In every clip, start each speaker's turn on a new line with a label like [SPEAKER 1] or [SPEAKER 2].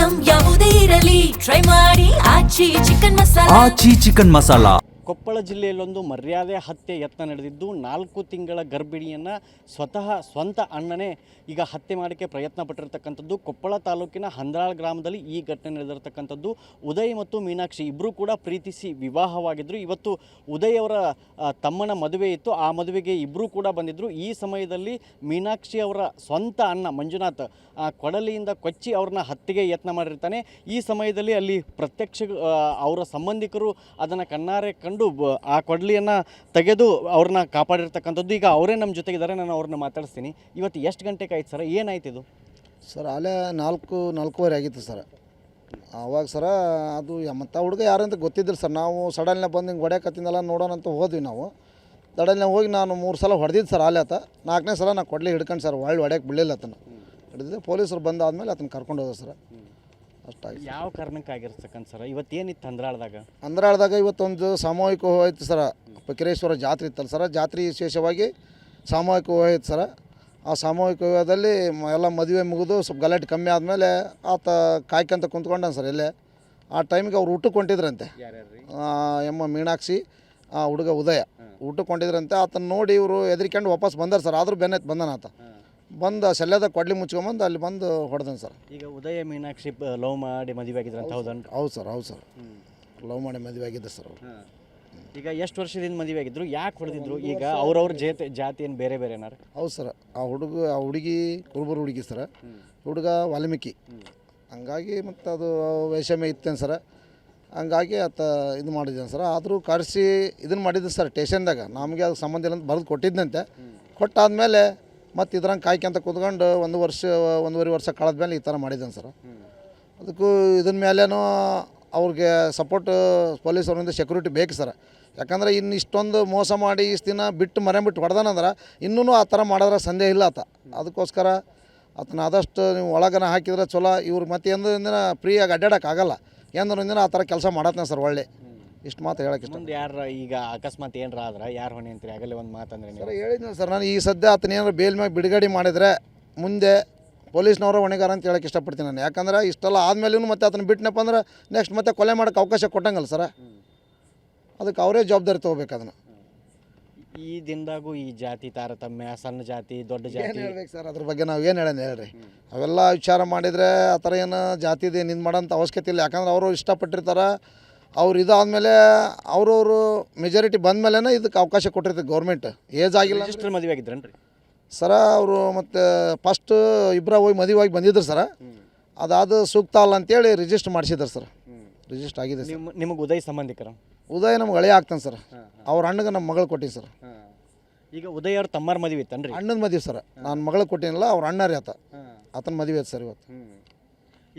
[SPEAKER 1] Item ಯಾವುದೇ ಇರಲಿ try ಮಾಡಿ ಆಚಿ ಚಿಕನ್ ಮಸಾಲಾ.
[SPEAKER 2] ಕೊಪ್ಪಳ ಜಿಲ್ಲೆಯಲ್ಲೊಂದು ಮರ್ಯಾದೆ ಹತ್ಯೆ ಯತ್ನ ನಡೆದಿದ್ದು 4 ತಿಂಗಳ ಗರ್ಭಿಣಿಯನ್ನು ಸ್ವಂತ ಅಣ್ಣನೇ ಈಗ ಹತ್ಯೆ ಮಾಡೋಕ್ಕೆ ಪ್ರಯತ್ನ ಪಟ್ಟಿರ್ತಕ್ಕಂಥದ್ದು. ಕೊಪ್ಪಳ ತಾಲೂಕಿನ ಹಂದ್ರಾಳ್ ಗ್ರಾಮದಲ್ಲಿ ಈ ಘಟನೆ ನಡೆದಿರ್ತಕ್ಕಂಥದ್ದು. ಉದಯ್ ಮತ್ತು ಮೀನಾಕ್ಷಿ ಇಬ್ಬರೂ ಕೂಡ ಪ್ರೀತಿಸಿ ವಿವಾಹವಾಗಿದ್ದರು. ಇವತ್ತು ಉದಯ್ ಅವರ ತಮ್ಮನ ಮದುವೆ ಇತ್ತು, ಆ ಮದುವೆಗೆ ಇಬ್ಬರೂ ಕೂಡ ಬಂದಿದ್ದರು. ಈ ಸಮಯದಲ್ಲಿ ಮೀನಾಕ್ಷಿ ಅವರ ಸ್ವಂತ ಅಣ್ಣ ಮಂಜುನಾಥ್ ಕೊಡಲಿಯಿಂದ ಕೊಚ್ಚಿ ಅವ್ರನ್ನ ಹತ್ಯೆಗೆ ಯತ್ನ ಮಾಡಿರ್ತಾನೆ. ಈ ಸಮಯದಲ್ಲಿ ಅಲ್ಲಿ ಪ್ರತ್ಯಕ್ಷ ಅವರ ಸಂಬಂಧಿಕರು ಅದನ್ನು ಕಣ್ಣಾರೆ ಕಂಡು ಆ ಕೊಡಲಿಯನ್ನು ತೆಗೆದು ಅವ್ರನ್ನ ಕಾಪಾಡಿರ್ತಕ್ಕಂಥದ್ದು. ಈಗ ಅವರೇ ನಮ್ಮ ಜೊತೆಗಿದ್ದಾರೆ, ನಾನು ಅವ್ರನ್ನ ಮಾತಾಡಿಸ್ತೀನಿ. ಇವತ್ತು ಎಷ್ಟು ಗಂಟೆಗೆ ಆಯ್ತು ಸರ್, ಏನಾಯ್ತು ಇದು?
[SPEAKER 3] ಸರ್ ಅಲ್ಲೇ 4:30 ಆಗಿತ್ತು ಸರ್. ಆವಾಗ ಸರ ಅದು ಮತ್ತು ಹುಡುಗ ಯಾರಂತ ಗೊತ್ತಿದ್ದಿಲ್ಲ ಸರ್. ನಾವು ಸಡನ್ಲಿ ಬಂದು ಹಿಂಗೆ ಹೊಡ್ಯಾಕತ್ತಿಂದಲ್ಲ ನೋಡೋಣ ಅಂತ ಹೋದ್ವಿ. ನಾವು ಸಡನ್ಲಿ ಹೋಗಿ ನಾನು 3 ಸಲ ಹೊಡೆದಿದ್ದು ಸರ್. ಅಲ್ಲೇ 4ನೇ ಸಲ ನಾನು ಕೊಡಲಿ ಹಿಡ್ಕೊಂಡು ಸರ್ ಹೊಡ್ಯಕ್ಕೆ ಬಿಡಲಿಲ್ಲ ಆತನ ಹಿಡಿದಿದ್ದೆ. ಪೊಲೀಸರು ಬಂದಾದ್ಮೇಲೆ ಆತನ ಕರ್ಕೊಂಡು ಹೋದ ಸರ್. ಅಷ್ಟಾಗಿ
[SPEAKER 2] ಯಾವ ಕಾರಣಕ್ಕಾಗಿರ್ತಕ್ಕಂಥ ಸರ್ ಇವತ್ತೇನಿತ್ತು
[SPEAKER 3] ಅಂದ್ರಾಳದಾಗ ಇವತ್ತೊಂದು ಸಾಮೂಹಿಕ ಹೋಯ್ತು ಸರ್. ಫಕೀರೇಶ್ವರ ಜಾತ್ರೆ ಇತ್ತಲ್ಲ ಸರ್, ಜಾತ್ರೆ ವಿಶೇಷವಾಗಿ ಸಾಮೂಹಿಕ ಹೋಯ್ತು ಸರ್. ಆ ಸಾಮೂಹಿಕ ವಿವಾಹದಲ್ಲಿ ಎಲ್ಲ ಮದುವೆ ಮುಗಿದು ಸ್ವಲ್ಪ ಗಲಾಟೆ ಕಮ್ಮಿ ಆದಮೇಲೆ ಆತ ಕಾಯ್ಕೊಂತ ಕುಂತ್ಕೊಂಡ ಸರ್. ಎಲ್ಲೇ ಆ ಟೈಮಿಗೆ ಅವ್ರು ಊಟಕ್ಕೆ ಹೊಂಟಿದ್ರಂತೆ. ಎಮ್ಮ ಮೀನಾಕ್ಷಿ ಆ ಹುಡುಗ ಉದಯ ಊಟಕ್ಕೆ ಹೊಂಟಿದ್ರಂತೆ. ಆತನ ನೋಡಿ ಇವರು ಎದ್ರಿಕೊಂಡು ವಾಪಸ್ ಬಂದಾರ ಸರ್. ಆದರೂ ಬೆನ್ನೈತೆ ಬಂದನ ಆತ. ಬಂದು ಸೆಲ್ಯದ ಕೊಡ್ಲಿ ಮುಚ್ಕೊಂಬಂದು ಅಲ್ಲಿ ಬಂದು ಹೊಡೆದನು ಸರ್.
[SPEAKER 2] ಈಗ ಉದಯ ಮೀನಾಕ್ಷಿ ಲವ್ ಮಾಡಿ ಮದುವೆ ಆಗಿದ್ರು ಅಂತ ಹೌದನ್ರಿ?
[SPEAKER 3] ಹೌದು ಸರ್, ಹೌದು ಸರ್, ಲವ್ ಮಾಡಿ ಮದುವೆ ಆಗಿದ್ದೆ ಸರ್ ಅವರು.
[SPEAKER 2] ಈಗ ಎಷ್ಟು ವರ್ಷದಿಂದ ಮದುವೆ ಆಗಿದ್ರು, ಯಾಕೆ ಹೊಡೆದಿದ್ರು? ಈಗ ಅವ್ರವ್ರ ಜಾತಿ ಏನು ಬೇರೆ ಬೇರೆ ಏನಾರು?
[SPEAKER 3] ಹೌದು ಸರ್. ಆ ಹುಡುಗಿ ಕುರುಬರು ಹುಡುಗಿ ಸರ, ಹುಡುಗ ವಾಲ್ಮೀಕಿ. ಹಂಗಾಗಿ ಮತ್ತು ಅದು ವೈಷಮ್ಯ ಇತ್ತೇನು ಸರ. ಹಂಗಾಗಿ ಆತ ಇದು ಮಾಡಿದ್ದಾನೆ ಸರ್. ಆದರೂ ಕರೆಸಿ ಇದನ್ನು ಮಾಡಿದ್ದೆ ಸರ್ ಸ್ಟೇಷನ್ದಾಗ. ನಮಗೆ ಅದಕ್ಕೆ ಸಂಬಂಧ ಇಲ್ಲ ಅಂತ ಬರೆದು ಕೊಟ್ಟಿದ್ದಂತೆ. ಕೊಟ್ಟಾದಮೇಲೆ ಮತ್ತು ಇದ್ರಂಗೆ ಕಾಯ್ಕೊಂತ ಕೂತ್ಕೊಂಡು 1.5 ವರ್ಷ ಕಳೆದ್ಮೇಲೆ ಈ ಥರ ಮಾಡಿದ್ದಾನೆ ಸರ್. ಅದಕ್ಕೂ ಇದನ್ನ ಮೇಲೇನೂ ಅವ್ರಿಗೆ ಸಪೋರ್ಟ್ ಪೊಲೀಸರಿಂದ ಸೆಕ್ಯೂರಿಟಿ ಬೇಕು ಸರ್. ಯಾಕಂದ್ರೆ ಇನ್ನು ಇಷ್ಟೊಂದು ಮೋಸ ಮಾಡಿ ಇಷ್ಟು ದಿನ ಬಿಟ್ಟು ಮರೆಬಿಟ್ಟು ಹೊಡೆದಾನಂದ್ರೆ ಇನ್ನೂ ಆ ಥರ ಮಾಡಿದ್ರೆ ಸಂದೇಹ ಇಲ್ಲ ಆತ. ಅದಕ್ಕೋಸ್ಕರ ಆತನ ಆದಷ್ಟು ನೀವು ಒಳಗನ ಹಾಕಿದ್ರೆ ಚಲೋ. ಇವ್ರು ಮತ್ತೆ ಎಂದಿನ ಫ್ರೀಯಾಗಿ ಅಡ್ಡಾಡೋಕ್ಕಾಗಲ್ಲ. ಒಂದಿನ ಆ ಥರ ಕೆಲಸ ಮಾಡತ್ನ ಸರ್. ಒಳ್ಳೆ ಇಷ್ಟು ಮಾತು ಹೇಳಕ್ಕೆ ಇಷ್ಟ.
[SPEAKER 2] ಯಾರು ಈಗ ಅಕಸ್ಮಾತ್ ಏನಾರ ಆದ್ರೆ ಯಾರು ಹೊಣೆ ಅಂತೀರಿ? ಆಗಲೇ ಒಂದು ಮಾತಂದ್ರೆ
[SPEAKER 3] ಸರ್ ಹೇಳಿದ್ನ ಸರ್ ನಾನು. ಈ ಸದ್ಯ ಆತನ ಏನಾರು ಬೇಲ್ ಮ್ಯಾಗ ಬಿಡುಗಡೆ ಮಾಡಿದರೆ ಮುಂದೆ ಪೊಲೀಸ್ನವರ ಹೊಣೆಗಾರ ಅಂತ ಹೇಳಕ್ಕೆ ಇಷ್ಟಪಡ್ತೀನಿ ನಾನು. ಯಾಕಂದ್ರೆ ಇಷ್ಟೆಲ್ಲ ಆದಮೇಲೂ ಮತ್ತೆ ಆತನ ಬಿಟ್ಟನಪ್ಪ ಅಂದ್ರೆ ನೆಕ್ಸ್ಟ್ ಮತ್ತೆ ಕೊಲೆ ಮಾಡೋಕ್ಕೆ ಅವಕಾಶ ಕೊಟ್ಟಂಗಲ್ಲ ಸರ್. ಅದಕ್ಕೆ ಅವರೇ ಜವಾಬ್ದಾರಿ ತೊಗೋಬೇಕು ಅದನ್ನು.
[SPEAKER 2] ಈ ದಿನದಾಗೂ ಈ ಜಾತಿ ತಾರತಮ್ಯ, ಸಣ್ಣ ಜಾತಿ ದೊಡ್ಡ ಜಾತಿ
[SPEAKER 3] ಹೇಳ್ಬೇಕು ಸರ್. ಅದ್ರ ಬಗ್ಗೆ ನಾವು ಏನು ಹೇಳೋಣ ಹೇಳ್ರಿ. ಅವೆಲ್ಲ ವಿಚಾರ ಮಾಡಿದರೆ ಆ ಥರ ಏನು ಜಾತಿದೆ ನಿಂದು ಮಾಡೋಂಥ ಅವಶ್ಯಕತೆ ಇಲ್ಲ. ಯಾಕಂದ್ರೆ ಅವರು ಇಷ್ಟಪಟ್ಟಿರ್ತಾರೆ. ಅವ್ರು ಇದಾದಮೇಲೆ ಅವ್ರವರು ಮೆಜಾರಿಟಿ ಬಂದಮೇಲೆ ಇದಕ್ಕೆ ಅವಕಾಶ ಕೊಟ್ಟಿರ್ತಾರೆ ಗೌರ್ಮೆಂಟ್. ಏಜ್ ಆಗಿಲ್ಲ
[SPEAKER 2] ರಿಜಿಸ್ಟರ್ ಮದುವೆ ಆಗಿದ್ರನ್ರಿ
[SPEAKER 3] ಸರ ಅವರು. ಮತ್ತು ಫಸ್ಟ್ ಇಬ್ಬರ ಹೋಗಿ ಮದುವೆ ಆಗಿ ಬಂದಿದ್ರು ಸರ. ಅದಾದ ಸೂಕ್ತ ಅಲ್ಲ ಅಂತೇಳಿ ರಿಜಿಸ್ಟರ್ ಮಾಡಿಸಿದ್ರು ಸರ್. ರಿಜಿಸ್ಟರ್ ಆಗಿದೆ ಸರ್.
[SPEAKER 2] ನಿಮಗೆ ಉದಯ್ ಸಂಬಂಧಿಕರ?
[SPEAKER 3] ಉದಯ್ ನಮ್ಗೆ ಹಳೆಯ ಆಗ್ತಾನೆ ಸರ್. ಅವ್ರ ಅಣ್ಣಗೆ ನಮ್ಮ ಮಗಳು ಕೊಟ್ಟಿನಿ ಸರ್.
[SPEAKER 2] ಈಗ ಉದಯ್ ಅವ್ರ ತಮ್ಮರ ಮದುವೆ ಇತ್ತನ್ರಿ?
[SPEAKER 3] ಅಣ್ಣನ ಮದುವೆ ಸರ್. ನಾನು ಮಗಳಿಗೆ ಕೊಟ್ಟಿನಿಲ್ಲ, ಅವ್ರ ಅಣ್ಣ ರೀ ಆತ. ಆತನ ಮದುವೆ ಐತೆ ಸರ್ ಇವತ್ತು.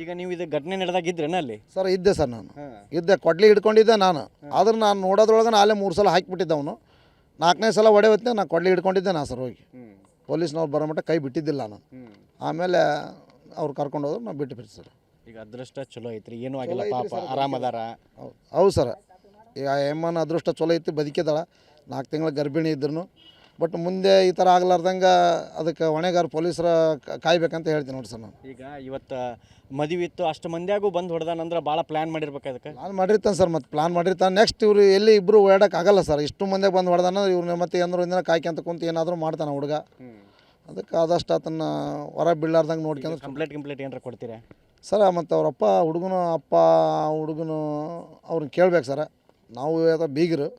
[SPEAKER 2] ಈಗ ನೀವು ಇದು ಘಟನೆ ನಡೆದಾಗಿದ್ರೇನ ಅಲ್ಲಿ?
[SPEAKER 3] ಸರ್ ಇದ್ದೆ ಸರ್. ನಾನು ಇದ್ದೆ, ಕೊಡ್ಲಿ ಹಿಡ್ಕೊಂಡಿದ್ದೆ ನಾನು. ಆದ್ರೆ ನಾನು ನೋಡೋದ್ರೊಳಗೆ ಅಲ್ಲೇ 3 ಸಲ ಹಾಕಿಬಿಟ್ಟಿದ್ದೆ ಅವನು. 4ನೇ ಸಲ ಹೊಡೆ ಹೊತ್ತಿನ ನಾನು ಕೊಡ್ಲಿ ಹಿಡ್ಕೊಂಡಿದ್ದೆ ನಾ ಸರ್. ಹೋಗಿ ಪೊಲೀಸ್ನವ್ರು ಬರೋ ಮಟ್ಟ ಕೈ ಬಿಟ್ಟಿದ್ದಿಲ್ಲ ನಾನು. ಆಮೇಲೆ ಅವ್ರು ಕರ್ಕೊಂಡು ಹೋದ್ರು, ನಾವು ಬಿಟ್ಟು ಸರ್.
[SPEAKER 2] ಈಗ ಅದೃಷ್ಟ ಚಲೋ ಐತ್ರಿ, ಏನೂ ಆಗಿಲ್ಲ, ಪಾಪ ಆರಾಮದಾರ?
[SPEAKER 3] ಹೌದು ಸರ್. ಈಗ ಎಮ್ಮನ ಅದೃಷ್ಟ ಚಲೋ ಐತಿ, ಬದುಕಿದಾಳ. 4 ತಿಂಗಳ ಗರ್ಭಿಣಿ ಇದ್ರು. ಬಟ್ ಮುಂದೆ ಈ ಥರ ಆಗ್ಲಾರ್ದಂಗೆ ಅದಕ್ಕೆ ಹೊಣೆಗಾರ ಪೊಲೀಸರ ಕಾಯ್ಬೇಕಂತ ಹೇಳ್ತೀನಿ ನೋಡಿ ಸರ್ ನಾನು.
[SPEAKER 2] ಈಗ ಇವತ್ತು ಮದುವೆ ಇತ್ತು, ಅಷ್ಟು ಮಂದಿಯಾಗೂ ಬಂದು ಹೊಡೆದಾನಂದ್ರೆ ಭಾಳ ಪ್ಲ್ಯಾನ್ ಮಾಡಿರ್ಬೇಕು. ಅದಕ್ಕೆ
[SPEAKER 3] ಪ್ಲಾನ್ ಮಾಡಿರ್ತಾನೆ ಸರ್. ಮತ್ತು ಪ್ಲಾನ್ ಮಾಡಿರ್ತಾನೆ. ನೆಕ್ಸ್ಟ್ ಇವರು ಎಲ್ಲಿ ಇಬ್ಬರು ಓಡೋಕ್ಕಾಗಲ್ಲ ಸರ್. ಇಷ್ಟು ಮಂದಿಗೆ ಬಂದು ಹೊಡೆದಾನ. ಇವ್ರನ್ನ ಮತ್ತೆ ಒಂದಿನ ಕಾಯ್ಕೊಂತ ಕುಂತು ಏನಾದರೂ ಮಾಡ್ತಾನೆ ಹುಡುಗ. ಅದಕ್ಕೆ ಆದಷ್ಟು ಆತನ ಹೊರ ಬೀಳಾರ್ದಂಗೆ ನೋಡ್ಕೊಂಡು
[SPEAKER 2] ಕಂಪ್ಲೇಂಟ್ ಏನಾರ ಕೊಡ್ತೀರಾ
[SPEAKER 3] ಸರ್? ಮತ್ತು ಅವರಪ್ಪ ಹುಡುಗನು ಅವ್ರನ್ನ ಕೇಳ್ಬೇಕು ಸರ್. ನಾವು ಬೀಗರು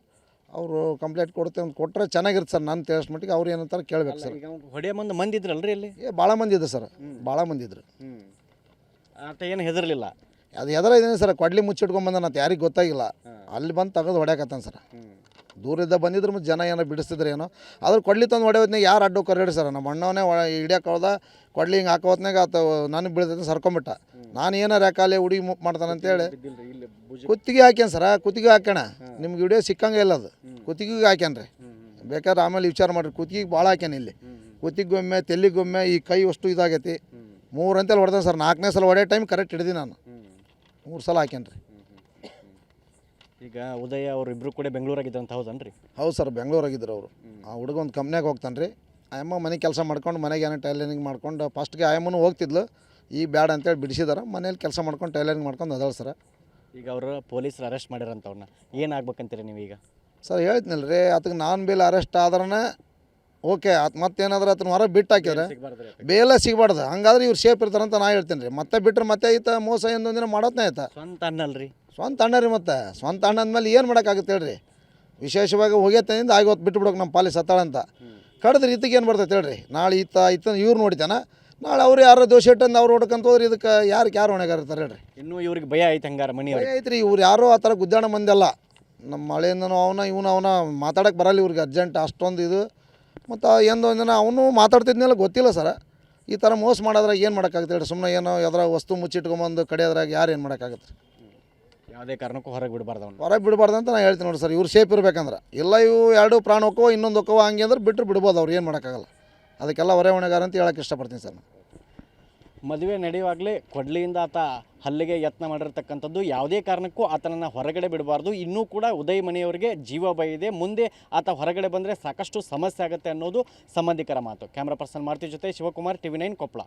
[SPEAKER 3] ಅವರು ಕಂಪ್ಲೇಂಟ್ ಕೊಟ್ಟರೆ ಚೆನ್ನಾಗಿರುತ್ತೆ ಸರ್. ನಾನು ತಿಳಿಸ್ ಮಟ್ಟಿಗೆ ಅವ್ರು ಏನಂತಾರೆ ಕೇಳ್ಬೇಕು ಸರ್.
[SPEAKER 2] ಹೊಡೆಯ ಮಂದಿ ಇದ್ರಲ್ರಿ ಅಲ್ಲಿ?
[SPEAKER 3] ಭಾಳ ಮಂದಿ ಇದ್ರು ಸರ್, ಭಾಳ ಮಂದಿ ಇದ್ರು.
[SPEAKER 2] ಆತ ಏನು ಹೆದರ್ಲಿಲ್ಲ?
[SPEAKER 3] ಅದು ಇದ್ದೀನಿ ಸರ್. ಕೊಡ್ಲಿ ಮುಚ್ಚಿಟ್ಕೊಂಬಂದ ಅಂತ ಯಾರಿಗೆ ಗೊತ್ತಾಗಿಲ್ಲ. ಅಲ್ಲಿ ಬಂದು ತೆಗೆದು ಹೊಡ್ಯಾಕತ್ತಾನ ಸರ್. ದೂರಿಂದ ಬಂದಿದ್ರು ಮತ್ತು ಜನ ಏನೋ ಬಿಡಿಸ್ತಿದ್ರು ಏನೋ. ಆದ್ರೆ ಕೊಡ್ಲಿ ತಂದು ಹೊಡೆಯೋತ್ನಾಗ ಯಾರು ಅಡ್ಡು ಕರೆಡಿ ಸರ್. ನಮ್ಮ ಅಣ್ಣವನೇ ಹಿಡಿಯೋಕೆ ಹೋದ. ಕೊಡ್ಲಿ ಹಿಂಗೆ ಹಾಕೋತ್ನಾಗ ಆತ ನನಗೆ ಬೀಳ್ತೈತೆ ಸರ್ಕೊಂಬಿಟ್ಟ. ನಾನು ಏನಾರು ಯಾಕಾಲೆ ಹುಡುಗಿ ಮುಪ್ ಮಾಡ್ತಾನೆ ಅಂತೇಳಿ ಕುತ್ತಿಗೆ ಹಾಕ್ಯಾನ ಸರ. ಕುತ್ತಿಗೆ ಹಾಕ್ಯಾಣ. ನಿಮ್ಗೆ ವಿಡಿಯೋ ಸಿಕ್ಕಂಗೆ ಇಲ್ಲ ಅದು. ಕುತ್ತಿಗೆಗೆ ಹಾಕ್ಯಾನ್ರಿ. ಬೇಕಾದ್ರೆ ಆಮೇಲೆ ವಿಚಾರ ಮಾಡಿರಿ. ಕುತ್ತಿಗೆಗೆ ಭಾಳ ಹಾಕ್ಯಾನ. ಇಲ್ಲಿ ಕುತ್ತಿಗೊಮ್ಮೆ, ತೆಲ್ಲಿಗೊಮ್ಮೆ, ಈ ಕೈ ಅಷ್ಟು ಇದಾಗೈತಿ. 3 ಅಂತೇಳಿ ಹೊಡೆದಾನೆ ಸರ್. 4ನೇ ಸಲ ಹೊಡೆಯೋ ಟೈಮ್ ಕರೆಕ್ಟ್ ಹಿಡಿದಿ ನಾನು. 3 ಸಲ ಹಾಕ್ಯಾನ್ರಿ.
[SPEAKER 2] ಈಗ ಉದಯ ಅವರು ಇಬ್ಬರು ಕೂಡ ಬೆಂಗಳೂರಾಗಿದ್ದಂತ ಹೌದನ್ರಿ?
[SPEAKER 3] ಹೌದು ಸರ್, ಬೆಂಗಳೂರಾಗಿದ್ದರು ಅವರು. ಆ ಹುಡುಗ ಒಂದು ಕಂಪ್ನ್ಯಾಗ ಹೋಗ್ತಾನೆ ರೀ. ಆಯಮ್ಮ ಮನೆ ಕೆಲಸ ಮಾಡ್ಕೊಂಡು ಮನೆಗೆ ಏನೋ ಟೈಲರಿಂಗ್ ಮಾಡ್ಕೊಂಡು ಫಸ್ಟ್ಗೆ ಆಯಮ್ಮನೂ ಹೋಗ್ತಿದ್ಲು. ಈಗ ಬ್ಯಾಡ ಅಂತೇಳಿ ಬಿಡಿಸಿದಾರೆ. ಮನೇಲಿ ಕೆಲಸ ಮಾಡ್ಕೊಂಡು ಟೈಲರಿಂಗ್ ಮಾಡ್ಕೊಂಡು ಅದಾಳ ಸರ್.
[SPEAKER 2] ಈಗ ಅವರು ಪೊಲೀಸರು ಅರೆಸ್ಟ್ ಮಾಡಿರೋಂಥವ್ರನ್ನ ಏನಾಗ್ಬೇಕಂತೀರಿ ನೀವೀಗ?
[SPEAKER 3] ಸರ್ ಹೇಳ್ತೀನಲ್ಲ ರೀ, ಅದಕ್ಕೆ ನಾನ್ ಬೇಲ್ ಅರೆಸ್ಟ್ ಆದ್ರೆ ಓಕೆ, ಅದು ಮತ್ತೇನಾದ್ರೆ ಅದನ್ನ ಹೊರಗೆ ಬಿಟ್ಟು ಹಾಕಿದ್ರೆ ಬೇಲ ಸಿಗಬಾರ್ದು. ಹಂಗಾದ್ರೆ ಇವ್ರು ಸೇಫ್ ಇರ್ತಾರಂತ ನಾ ಹೇಳ್ತೀನಿ ರೀ. ಮತ್ತೆ ಬಿಟ್ಟರೆ ಮತ್ತೆ ಐತ ಮೋಸ ಇನ್ನೊಂದಿನ ಮಾಡೋದ್ನೇ ಆಯ್ತಾ.
[SPEAKER 2] ಸ್ವಂತ ಅನ್ನಲ್ರಿ,
[SPEAKER 3] ಸ್ವಂತ ಅಣ್ಣ ರೀ. ಮತ್ತು ಸ್ವಂತ ಅಣ್ಣ ಅಂದಮೇಲೆ ಏನು ಮಾಡೋಕ್ಕಾಗುತ್ತೆ ಹೇಳ್ರಿ. ವಿಶೇಷವಾಗಿ ಹೋಗ್ಯತನಿಂದ ಆಗೋತ್ತು ಬಿಟ್ಟು ಬಿಡೋಕೆ ನಮ್ಮ ಪಾಲಿಸ್ ಸತ್ತಾಳಂತ ಕಡ್ದ್ರೆ ಇದಕ್ಕೆ ಏನು ಬರ್ತೈತೆ ಹೇಳ್ರಿ. ನಾಳೆ ಈತ ಇವ್ರು ನೋಡಿತಾನ, ನಾಳೆ ಅವ್ರು ಯಾರೋ ದೋಷ ಇಟ್ಟಂದು ಅವ್ರು ಹೊಡ್ಕಂತ ಹೋದ್ರೆ ಇದಕ್ಕೆ ಯಾರು ಹೊಣೆಗಾರ ಇರ್ತಾರೆ ಹೇಳ್ರಿ.
[SPEAKER 2] ಇನ್ನೂ ಇವ್ರಿಗೆ ಭಯ ಐತೆ ಹಂಗಾರೆ ಮನೆಯವ್ರಿಗೆ?
[SPEAKER 3] ಐತ್ರಿ, ಇವ್ರು ಯಾರೋ ಆ ಥರ ಗುದ್ದಾಣ ಮಂದಿಲ್ಲ. ನಮ್ಮ ಮಳೆಯಿಂದನೂ ಅವನ ಮಾತಾಡೋಕೆ ಬರಲ್ಲ ಇವ್ರಿಗೆ ಅರ್ಜೆಂಟ್ ಅಷ್ಟೊಂದು ಇದು. ಮತ್ತು ಒಂದಿನ ಅವನು ಮಾತಾಡ್ತಿದ್ನೆಲ್ಲ ಗೊತ್ತಿಲ್ಲ ಸರ. ಈ ಥರ ಮೋಸ ಮಾಡೋದ್ರಾಗ ಏನು ಮಾಡೋಕ್ಕಾಗುತ್ತೆ ಹೇಳಿ. ಸುಮ್ಮನೆ ಏನೋ ಯಾವ್ದ್ರಾಗ ವಸ್ತು ಮುಚ್ಚಿಟ್ಕೊಂಬಂದು ಕಡಿಯೋದ್ರಾಗ ಯಾರು ಏನು ಮಾಡೋಕ್ಕಾಗತ್ತೆ?
[SPEAKER 2] ಯಾವುದೇ ಕಾರಣಕ್ಕೂ ಹೊರಗೆ ಬಿಡಬಾರ್ದು ಅವ್ನು.
[SPEAKER 3] ಹೊರಗೆ ಬಿಡಬಾರ್ದು ಅಂತ ನಾನು ಹೇಳ್ತೀನಿ ನೋಡಿ ಸರ್. ಇವ್ರು ಸೇಫ್ ಇರ್ಬೇಕಂದ್ರೆ. ಇಲ್ಲ ಇವು ಎರಡು ಪ್ರಾಣ ಹೋಕ್ಕವ ಇನ್ನೊಂದು ಹೋಕ್ಕವ ಹಂಗೆ ಅಂದ್ರೆ ಬಿಟ್ಟರು ಬಿಡ್ಬೋದು, ಅವ್ರು ಏನು ಮಾಡೋಕ್ಕಾಗಲ್ಲ. ಅದಕ್ಕೆಲ್ಲ ಹೊರೆ ಹೊಣೆಗಾರ ಅಂತ ಹೇಳೋಕ್ಕೆ ಇಷ್ಟಪಡ್ತೀನಿ ಸರ್.
[SPEAKER 2] ಮದುವೆ ನಡೆಯುವಾಗಲೇ ಕೊಡ್ಲಿಯಿಂದ ಆತ ಹಲ್ಲೆಗೆ ಯತ್ನ ಮಾಡಿರ್ತಕ್ಕಂಥದ್ದು. ಯಾವುದೇ ಕಾರಣಕ್ಕೂ ಆತನನ್ನು ಹೊರಗಡೆ ಬಿಡಬಾರ್ದು. ಇನ್ನೂ ಕೂಡ ಉದಯ್ ಮನೆಯವರಿಗೆ ಜೀವ ಭಯ ಇದೆ. ಮುಂದೆ ಆತ ಹೊರಗಡೆ ಬಂದರೆ ಸಾಕಷ್ಟು ಸಮಸ್ಯೆ ಆಗುತ್ತೆ ಅನ್ನೋದು ಸಂಬಂಧಿಕರ ಮಾತು. ಕ್ಯಾಮ್ರಾ ಪರ್ಸನ್ ಮಾರುತಿ ಜೊತೆ ಶಿವಕುಮಾರ್, TV9 ಕೊಪ್ಪಳ.